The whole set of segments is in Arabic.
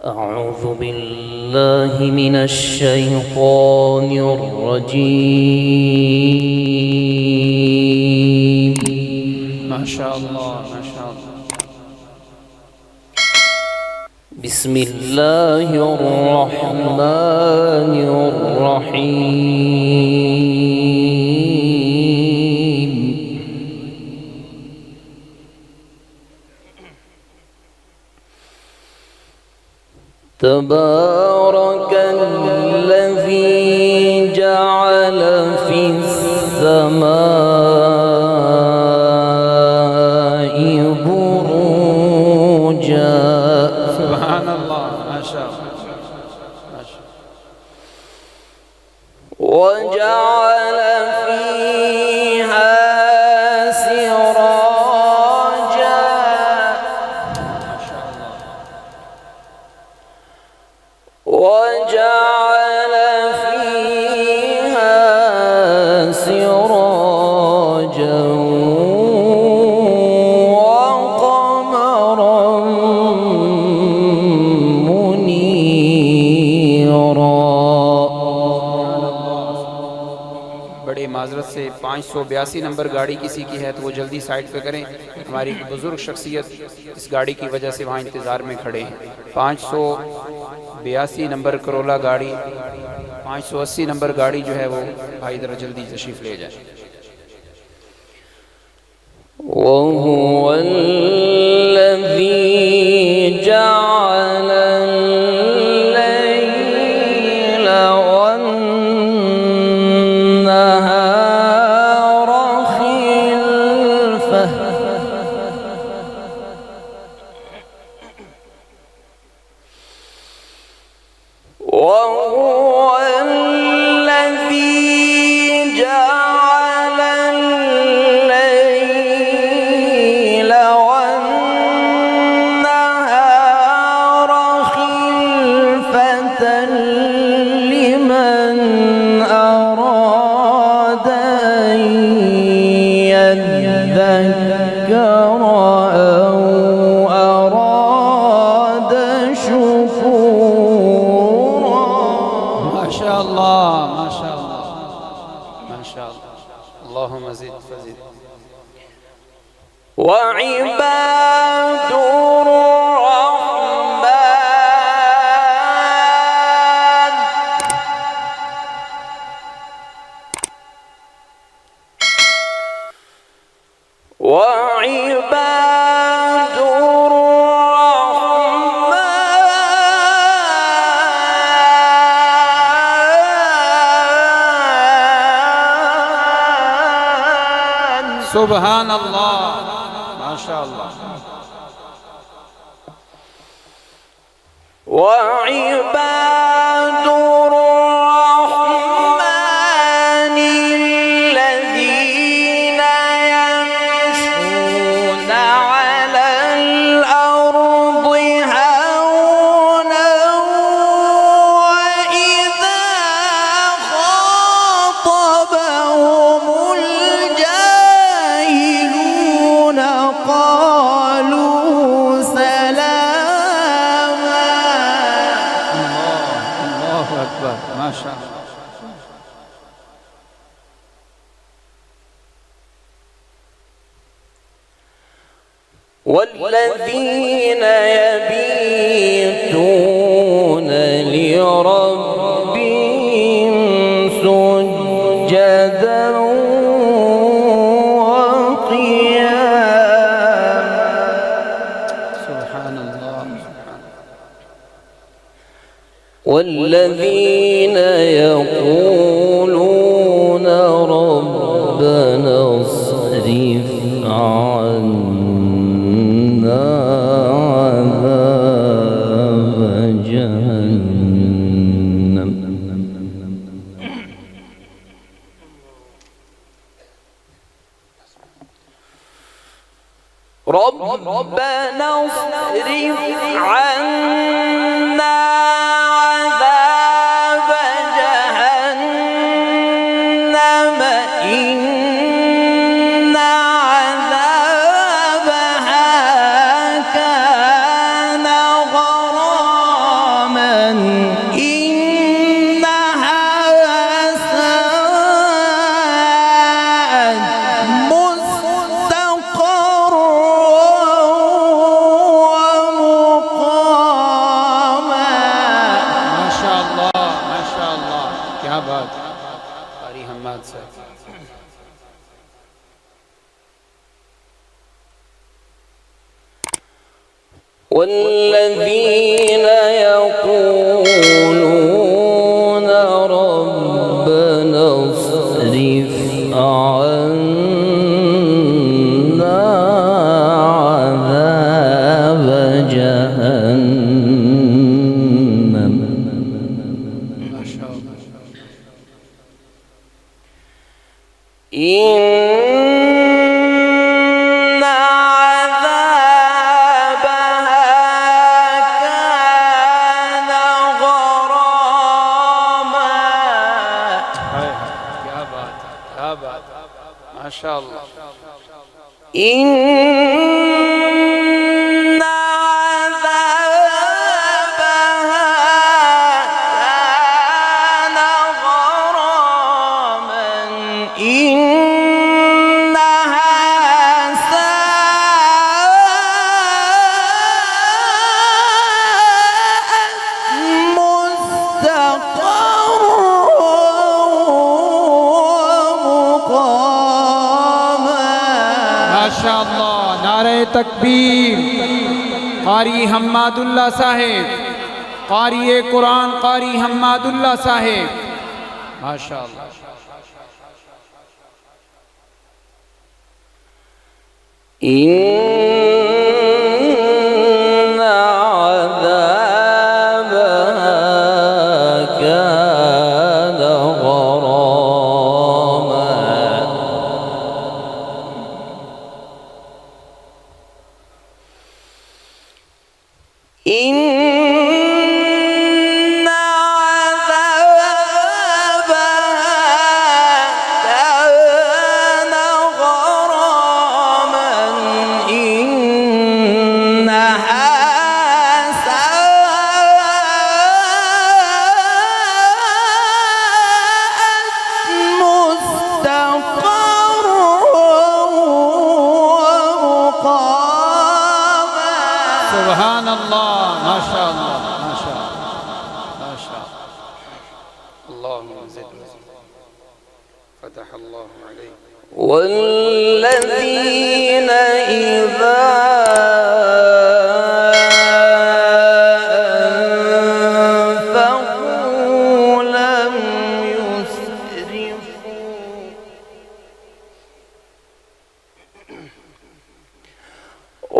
أعوذ بالله من الشيطان الرجيم. ما شاء الله ما شاء الله. بسم الله الرحمن الرحيم. تبارك الذي جعل في السماء بروجا. سبحان الله ما شاء الله ما شاء الله. وجعل فيها سراجا. ما شاء الله. وجعل فيها سراجا وقمرا منيرا. बड़ी माजरत से 582 नंबर गाड़ी किसी की है तो वो जल्दी साइड पे करें। हमारी बुजुर्ग शख्सियत इस गाड़ी की वजह से वहाँ इंतज़ार में खड़े हैं। 582 नंबर करोला गाड़ी, 580 नंबर गाड़ी जो है वो भाई ज़रा जल्दी तशरीफ़ ले जाए। وهو الذي جعل الليل والنهار خلفة. وهو الذي جعل الليل والنهار خلفة لمن أراد أن يذكر أو أراد شكورا. ما شاء الله ما شاء الله ما شاء الله. اللهم زد فزد. وعباد الرحمن وعباد الرحمن सुबहान अल्लाह माशा अल्लाह. وعباد الرحمن الذين يمشون على الأرض هونا وإذا خاطبهم الجاهلون قالوا سلاما. الله अकबर माशा अल्लाह. والذين يبيتون لربهم سجدا وقياما. سبحان الله. والذين يقولون ربنا اصرف عنا عذاب جهنم. ربنا اصرف عنا عذاب جهنم إن إنها ساءت مستقرا ومقاما. ما شاء الله ما شاء الله، क्या बात है कारी हम्माद साहब। والذين يقولون ربنا اصرف عنا عذاب جهنم ما شاء الله إن عذابها كان غراما. क्या बात है क्या बात है ما شاء الله। إن عذابها كان غراما. إنها ساءت مستقرا ومقاما. माशाअल्लाह, नारे तकबीर। कारी हम्मादुल्लाह साहेब, कारी कुरान कारी हम्मादुल्लाह साहेब, माशाअल्लाह। إن عذابها كان غراما. إن عذابها كان غراما. إنها ساءت مستقرا ومقاما. सुभान अल्लाह, माशाअल्लाह माशाअल्लाह माशाअल्लाह। अल्लाहुम्मा ज़िद फ़तह अल्लाहु अलैक। والذين إذا أنفقوا لم يسرفوا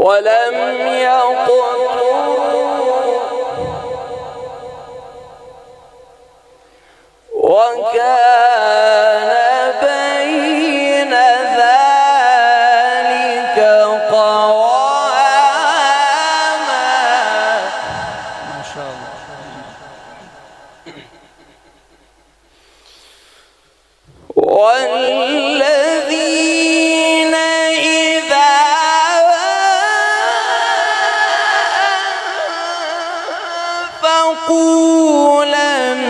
ولم يقتروا وكان بين ذلك قواما. माशाअल्लाह। والذين إذا أنفقوا لم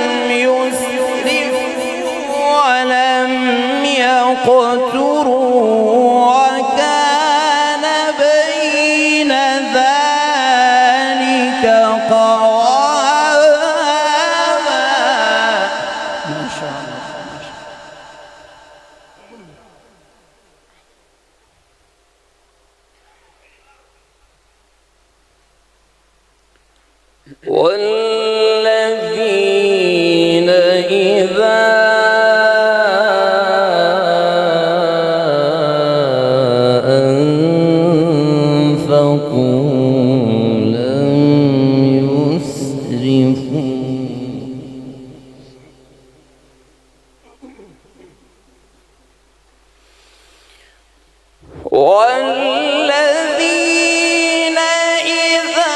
يسرفوا ولم يقتروا وكان بين ذلك قواما. माशाअल्लाह। والذين إذا أنفقوا لم يسرفوا والذين إذا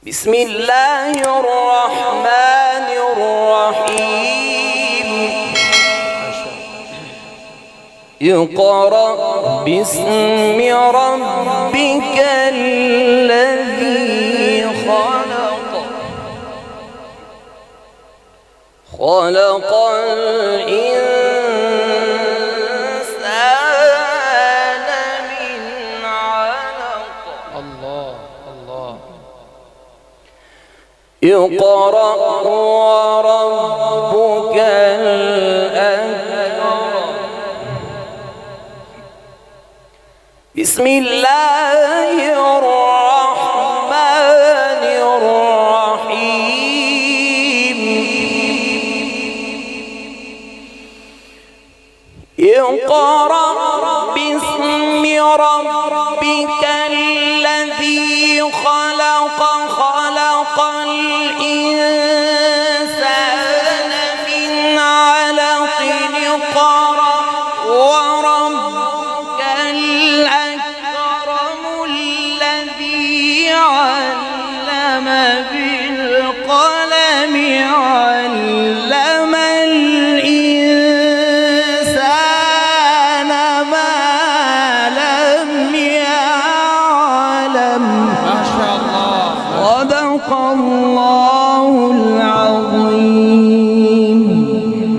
بسم الله الرحمن الرحيم اقرأ باسم ربك الذي خلق خلق الإنسان من علق الله الله. اقرأ وربك الأكرم بسم الله الرحمن الرحيم اقرأ باسم ربك الذي خلق خلق الإنسان